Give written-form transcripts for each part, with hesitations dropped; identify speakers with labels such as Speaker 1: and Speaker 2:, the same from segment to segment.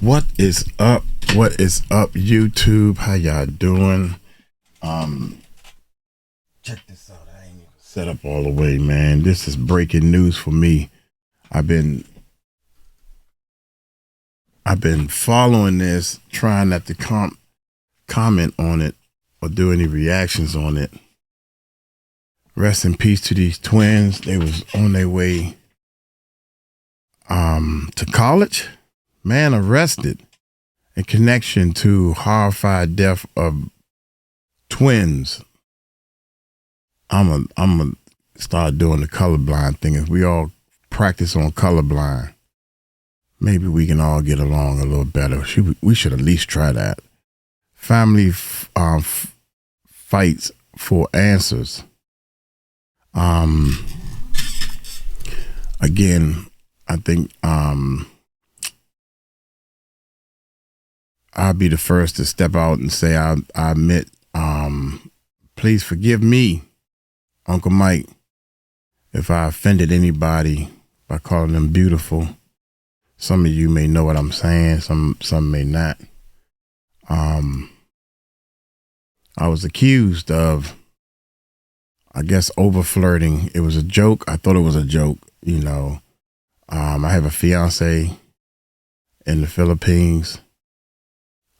Speaker 1: What is up? What is up, YouTube? How y'all doing? Check this out. I ain't even set up all the way, man. This is breaking news for me. I've been following this, trying not to comment on it or do any reactions on it. Rest in peace to these twins. They was on their way to college. Man arrested in connection to horrified death of twins. I'm gonna start doing the colorblind thing. If we all practice on colorblind, maybe we can all get along a little better. We should at least try that. Family fights for answers. Again, I think I'll be the first to step out and say I admit, please forgive me, Uncle Mike, if I offended anybody by calling them beautiful. Some of you may know what I'm saying, some may not. I was accused of, I guess, over flirting. It was a joke. I thought it was a joke, you know. I have a fiance in the Philippines.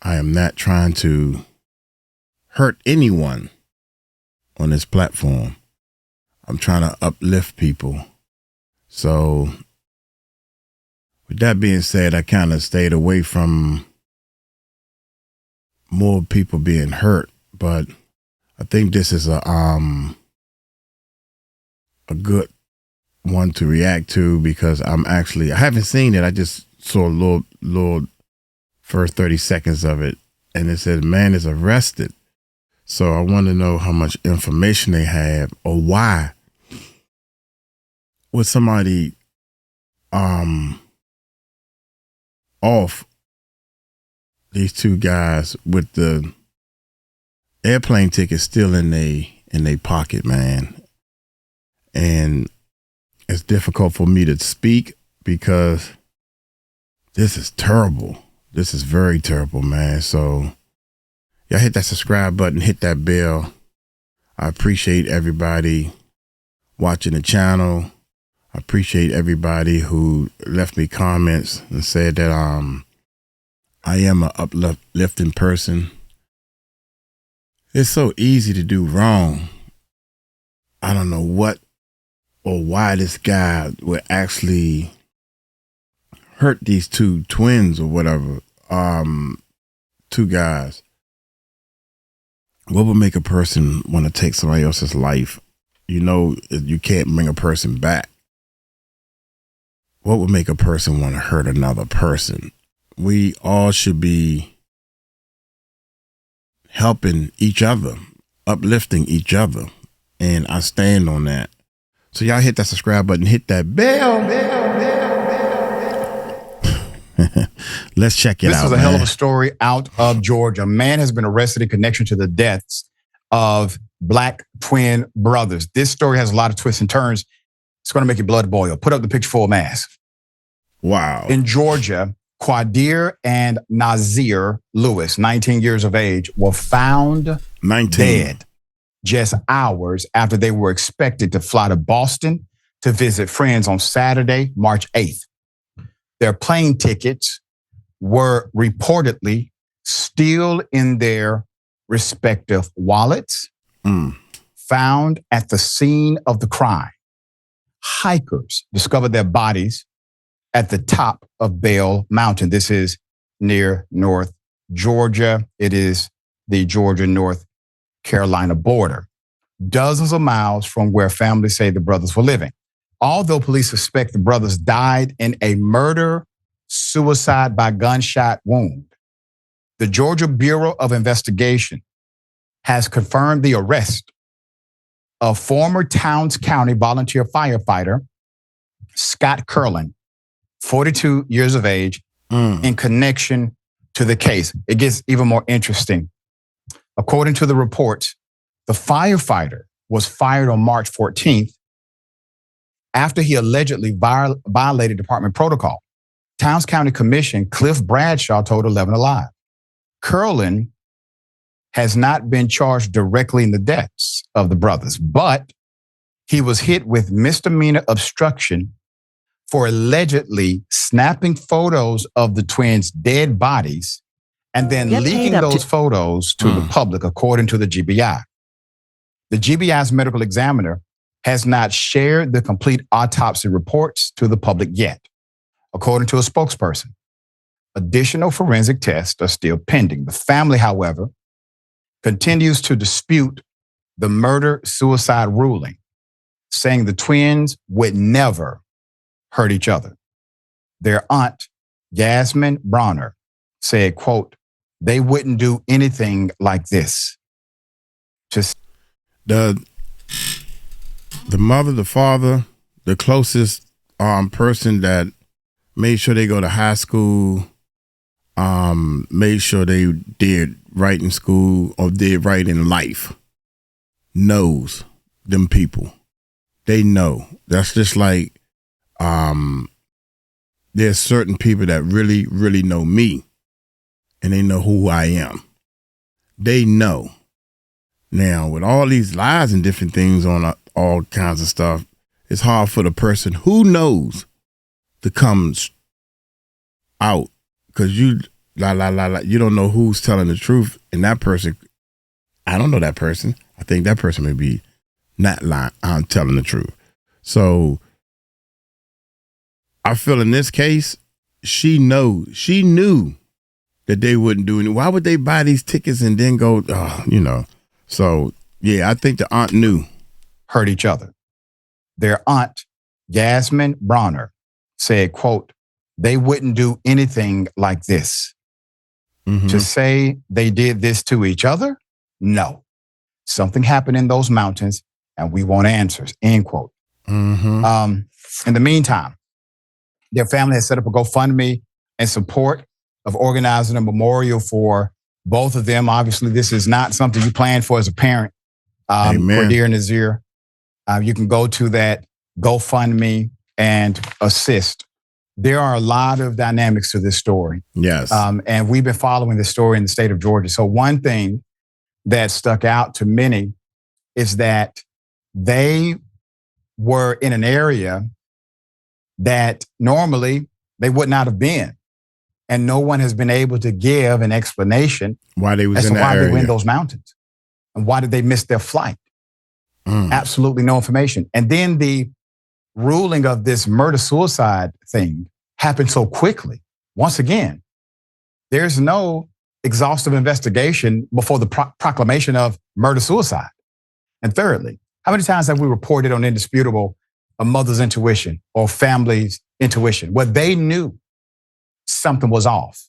Speaker 1: I am not trying to hurt anyone on this platform. I'm trying to uplift people. So with that being said, I kind of stayed away from more people being hurt, but I think this is a good one to react to because I haven't seen it. I just saw a little first 30 seconds of it, and it says man is arrested. So I want to know how much information they have, or why would somebody off these two guys with the airplane ticket still in their pocket, man. And it's difficult for me to speak because this is terrible. This is very terrible, man. So y'all hit that subscribe button, hit that bell. I appreciate everybody watching the channel. I appreciate everybody who left me comments and said that I am an uplifting person. It's so easy to do wrong. I don't know what or why this guy would actually hurt these two twins or whatever. Two guys. What would make a person want to take somebody else's life? You know, you can't bring a person back. What would make a person want to hurt another person? We all should be helping each other, uplifting each other. And I stand on that. So y'all hit that subscribe button, hit that bell. Let's check it out.
Speaker 2: This is a hell of a story out of Georgia. A man has been arrested in connection to the deaths of black twin brothers. This story has a lot of twists and turns. It's going to make your blood boil. Put up the picture full mass.
Speaker 1: Wow.
Speaker 2: In Georgia, 𝗟𝗢𝗡 and Nazir Lewis, 19 years of age, were found dead just hours after they were expected to fly to Boston to visit friends on Saturday, March 8th. Their plane tickets were reportedly still in their respective wallets, found at the scene of the crime. Hikers discovered their bodies at the top of Bale Mountain. This is near North Georgia. It is the Georgia-North Carolina border, dozens of miles from where families say the brothers were living. Although police suspect the brothers died in a murder-suicide by gunshot wound, the Georgia Bureau of Investigation has confirmed the arrest of former Towns County volunteer firefighter Scott Curlin, 42 years of age, in connection to the case. It gets even more interesting. According to the reports, the firefighter was fired on March 14th after he allegedly violated department protocol, Towns County Commission, Cliff Bradshaw, told 11 Alive, Curlin has not been charged directly in the deaths of the brothers, but he was hit with misdemeanor obstruction for allegedly snapping photos of the twins' dead bodies and then leaking those photos to the public, according to the GBI. The GBI's medical examiner has not shared the complete autopsy reports to the public yet, according to a spokesperson. Additional forensic tests are still pending. The family, however, continues to dispute the murder-suicide ruling, saying the twins would never hurt each other. Their aunt, Yasmin Bronner, said, quote, they wouldn't do anything like this. Just
Speaker 1: the mother, the father, the closest person that made sure they go to high school, made sure they did right in school or did right in life, knows them people. They know. That's just like there's certain people that really, really know me and they know who I am. They know. Now, with all these lies and different things on all kinds of stuff, it's hard for the person who knows to come out because you don't know who's telling the truth. And that person, I don't know that person. I think that person may be not lying. I'm telling the truth. So I feel in this case, she knew that they wouldn't do anything. Why would they buy these tickets and then go, So, yeah, I think the aunt knew.
Speaker 2: Hurt each other. Their aunt, Yasmin Bronner, said, quote, they wouldn't do anything like this. Mm-hmm. To say they did this to each other? No. Something happened in those mountains and we want answers, end quote. Mm-hmm. In the meantime, their family has set up a GoFundMe in support of organizing a memorial for both of them. Obviously, this is not something you plan for as a parent. 𝗗𝗢𝗡𝗞𝗦 and 𝗟𝗜𝗡𝗞𝗢. You can go to that GoFundMe and assist. There are a lot of dynamics to this story.
Speaker 1: Yes.
Speaker 2: And we've been following this story in the state of Georgia. So one thing that stuck out to many is that they were in an area that normally they would not have been. And no one has been able to give an explanation
Speaker 1: why they
Speaker 2: as to why they were in those mountains and why did they miss their flight. Absolutely no information. And then the ruling of this murder-suicide thing happened so quickly. Once again, there's no exhaustive investigation before the proclamation of murder-suicide. And thirdly, how many times have we reported on Indisputable a mother's intuition or family's intuition where they knew something was off?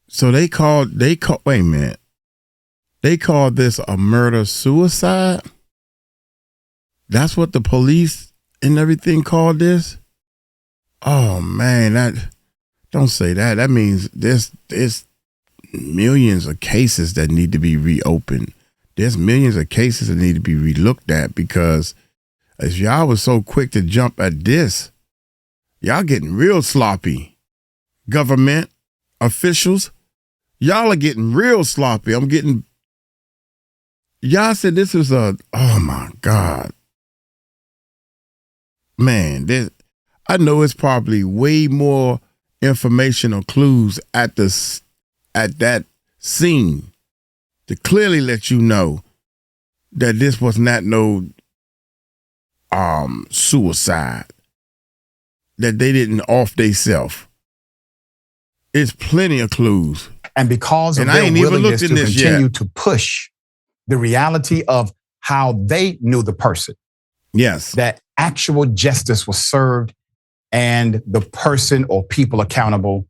Speaker 1: So they called, wait a minute. They called this a murder-suicide? That's what the police and everything called this? Oh man, don't say that. That means there's millions of cases that need to be reopened. There's millions of cases that need to be relooked at because if y'all was so quick to jump at this, y'all getting real sloppy. Government officials, y'all are getting real sloppy. Y'all said this was oh my God. Man, I know it's probably way more information or clues at that scene to clearly let you know that this was not no suicide, that they didn't off theyself. It's plenty of clues.
Speaker 2: And because of their willingness to continue to push the reality of how they knew the person.
Speaker 1: Yes.
Speaker 2: That actual justice was served and the person or people accountable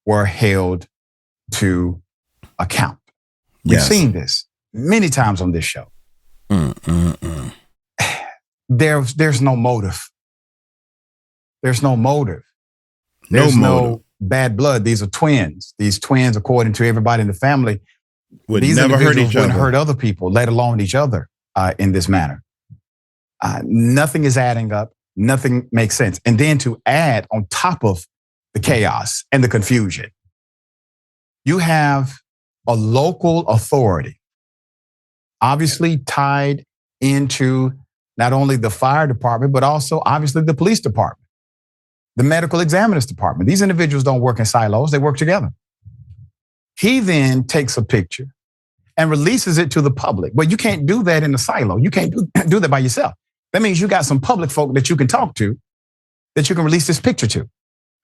Speaker 2: were held to account. We've seen this many times on this show. There's no motive. There's no motive. There's no bad blood. These are twins. These twins, according to everybody in the family, these never hurt each other. Wouldn't hurt other people, let alone each other in this manner. Nothing is adding up. nothing makes sense. And then to add on top of the chaos and the confusion, you have a local authority, obviously tied into not only the fire department, but also obviously the police department, the medical examiner's department. These individuals don't work in silos, they work together. He then takes a picture and releases it to the public. But you can't do that in a silo. You can't do that by yourself. That means you got some public folk that you can talk to, that you can release this picture to.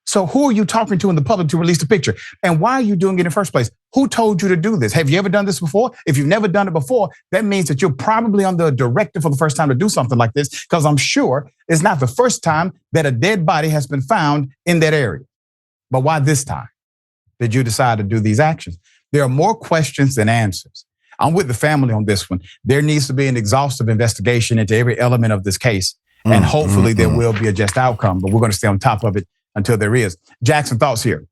Speaker 2: So who are you talking to in the public to release the picture? And why are you doing it in the first place? Who told you to do this? Have you ever done this before? If you've never done it before, that means that you're probably under a directive for the first time to do something like this, because I'm sure it's not the first time that a dead body has been found in that area. But why this time did you decide to do these actions? There are more questions than answers. I'm with the family on this one. There needs to be an exhaustive investigation into every element of this case. And hopefully there will be a just outcome, but we're going to stay on top of it until there is. Jackson, thoughts here?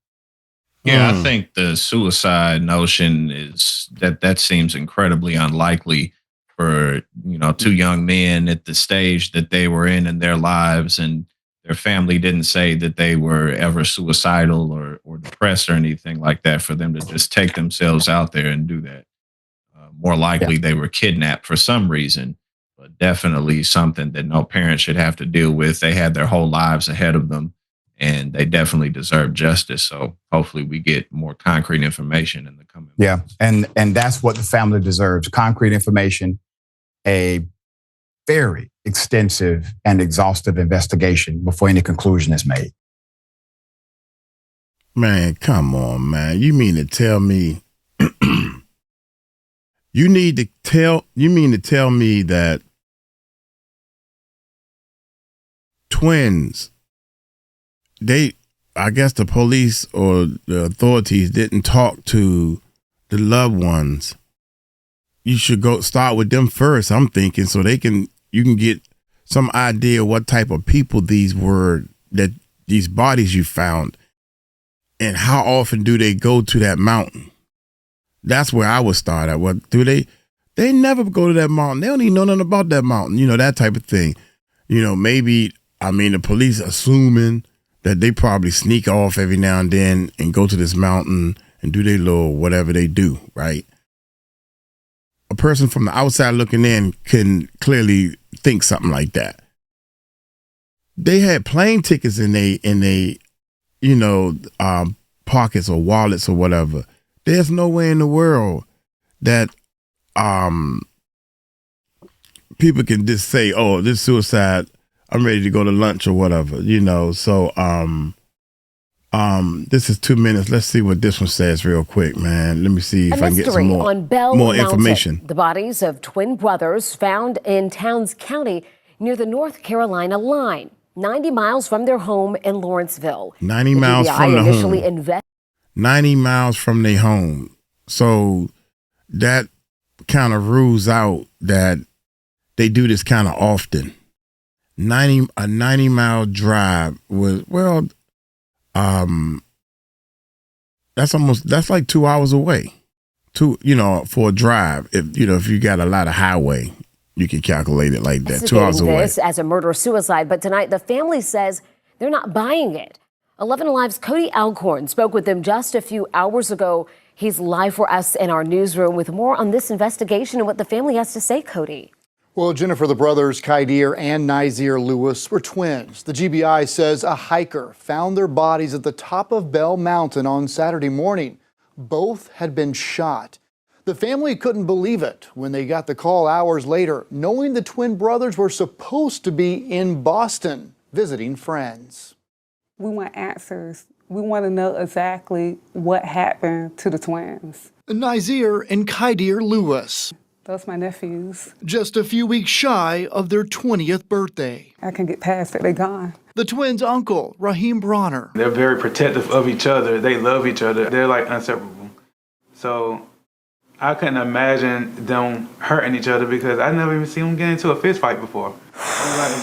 Speaker 3: Yeah, I think the suicide notion is that seems incredibly unlikely for, two young men at the stage that they were in their lives, and their family didn't say that they were ever suicidal or depressed or anything like that, for them to just take themselves out there and do that. More likely they were kidnapped for some reason, but definitely something that no parent should have to deal with. They had their whole lives ahead of them, and they definitely deserve justice. So hopefully we get more concrete information in the coming months.
Speaker 2: Yeah, and that's what the family deserves, concrete information, a very extensive and exhaustive investigation before any conclusion is made.
Speaker 1: Man, come on, man. You mean to tell me you mean to tell me that twins, I guess the police or the authorities didn't talk to the loved ones. You should start with them first, I'm thinking, so you can get some idea what type of people these were, that these bodies you found, and how often do they go to that mountain. That's where I would start at. What do they never go to that mountain. They don't even know nothing about that mountain, that type of thing. Maybe, the police assuming that they probably sneak off every now and then and go to this mountain and do their little whatever they do, right? A person from the outside looking in can clearly think something like that. They had plane tickets in they pockets or wallets or whatever. There's no way in the world that people can just say, "Oh, this suicide. I'm ready to go to lunch or whatever." So this is 2 minutes. Let's see what this one says real quick, man. Let me see if I can get some more information.
Speaker 4: The bodies of twin brothers found in Towns County near the North Carolina line, 90 miles from their home in Lawrenceville.
Speaker 1: 90 miles from the home. 90 miles from their home. So that kind of rules out that they do this kind of often. A 90-mile drive was, that's like 2 hours away. For a drive. If you got a lot of highway, you can calculate it like that. 2 hours away.
Speaker 4: This as a murder-suicide, but tonight the family says they're not buying it. 11 Alive's 𝗟𝗡𝗡𝗞𝗦 spoke with them just a few hours ago. He's live for us in our newsroom with more on this investigation and what the family has to say, Cody.
Speaker 5: Well, Jennifer, the brothers 𝗟𝗓𝗓 and 𝗟𝗓𝗓 Lewis were twins. The GBI says a hiker found their bodies at the top of Bell Mountain on Saturday morning. Both had been shot. The family couldn't believe it when they got the call hours later, knowing the twin brothers were supposed to be in Boston visiting friends.
Speaker 6: We want answers. We want to know exactly what happened to the twins.
Speaker 5: 𝗟𝗓𝗓 and 𝗟𝗓𝗓 Lewis.
Speaker 6: Those my nephews.
Speaker 5: Just a few weeks shy of their 20th birthday.
Speaker 6: I can get past it. They're gone.
Speaker 5: The twins' uncle, Raheem Bronner.
Speaker 7: They're very protective of each other. They love each other. They're like inseparable. So I couldn't imagine them hurting each other because I never even seen them get into a fist fight before.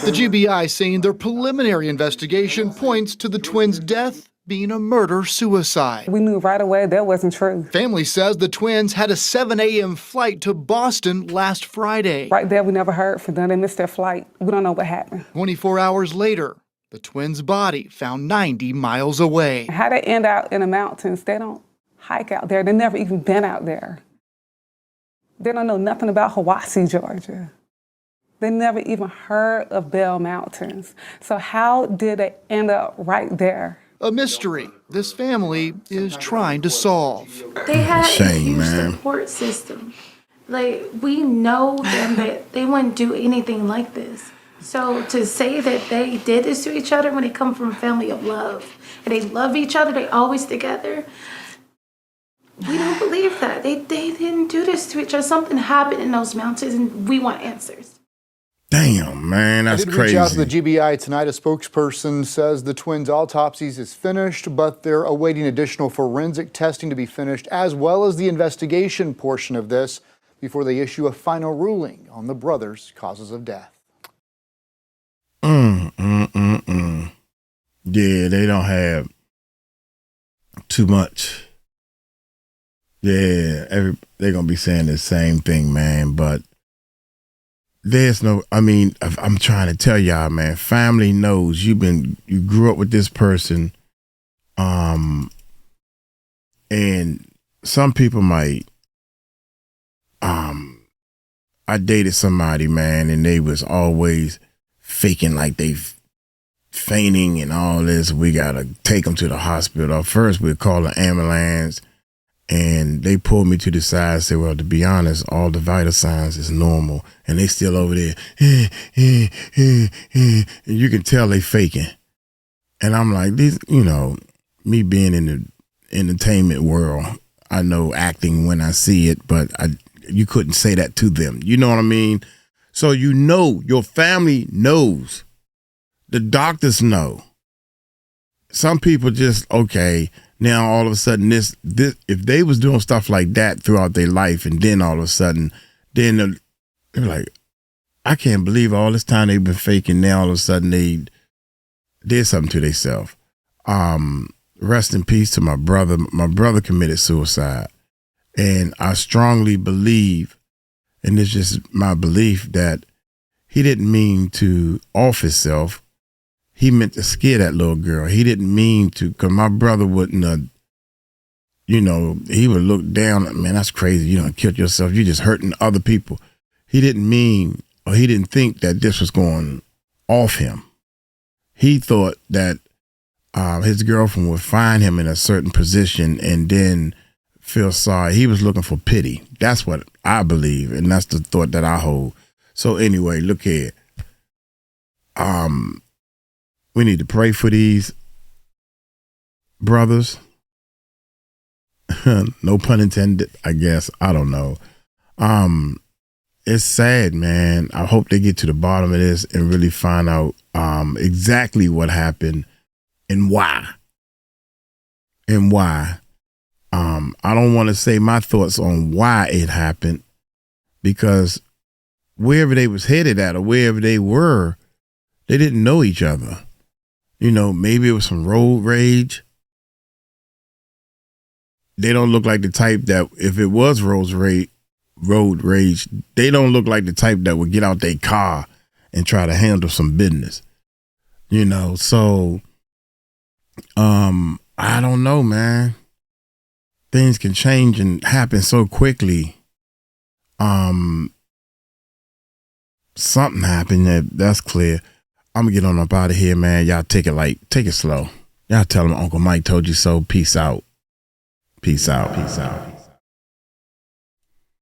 Speaker 5: The GBI saying their preliminary investigation points to the twins' death being a murder-suicide.
Speaker 6: We knew right away that wasn't true.
Speaker 5: Family says the twins had a 7 a.m. flight to Boston last Friday.
Speaker 6: Right there, we never heard from them. They missed their flight. We don't know what happened.
Speaker 5: 24 hours later, the twins' body found 90 miles away.
Speaker 6: How they end out in the mountains, they don't hike out there. They've never even been out there. They don't know nothing about Hiwassee, Georgia. They never even heard of Bell Mountains. So how did they end up right there?
Speaker 5: A mystery this family is trying to solve.
Speaker 8: They had a huge support system. Like, we know them that they wouldn't do anything like this. So to say that they did this to each other when they come from a family of love, and they love each other, they always together, we don't believe that. They didn't do this to each other. Something happened in those mountains, and we want answers.
Speaker 1: Damn, man, that's crazy.
Speaker 5: I did reach out to the GBI tonight. A spokesperson says the twins' autopsies is finished, but they're awaiting additional forensic testing to be finished, as well as the investigation portion of this, before they issue a final ruling on the brothers' causes of death.
Speaker 1: Yeah, they don't have too much. Yeah, they're going to be saying the same thing, man, but there's no, I mean, I'm trying to tell y'all, man, family knows you grew up with this person, and some people might, I dated somebody, man, and they was always faking like they fainting and all this. We got to take them to the hospital. First, we'd call an ambulance, and they pulled me to the side and said, well, to be honest, all the vital signs is normal. And they still over there. And you can tell they faking. And I'm like, these, you know, me being in the entertainment world, I know acting when I see it, but you couldn't say that to them. You know what I mean? So you know, your family knows. The doctors know. Some people just, okay, now all of a sudden this if they was doing stuff like that throughout their life, and then all of a sudden, then they're like, I can't believe all this time they've been faking. Now all of a sudden they did something to themselves. Rest in peace to my brother. My brother committed suicide. And I strongly believe, and it's just my belief, that he didn't mean to off himself. He meant to scare that little girl. He didn't mean to, because my brother wouldn't have, you know, he would look down, man, that's crazy. You don't kill yourself. You're just hurting other people. He didn't mean, or he didn't think that this was going off him. He thought that his girlfriend would find him in a certain position and then feel sorry. He was looking for pity. That's what I believe, and that's the thought that I hold. So anyway, look here. We need to pray for these brothers. No pun intended, I guess. I don't know. It's sad, man. I hope they get to the bottom of this and really find out exactly what happened and why. And why. I don't want to say my thoughts on why it happened, because wherever they was headed at or wherever they were, they didn't know each other. You know, maybe it was some road rage. They don't look like the type that, if it was road rage, they don't look like the type that would get out their car and try to handle some business. You know, so I don't know, man. Things can change and happen so quickly. Something happened, that's clear. I'm gonna get on up out of here, man. Y'all take it slow. Y'all tell them Uncle Mike told you so. Peace out. Peace out. Peace out.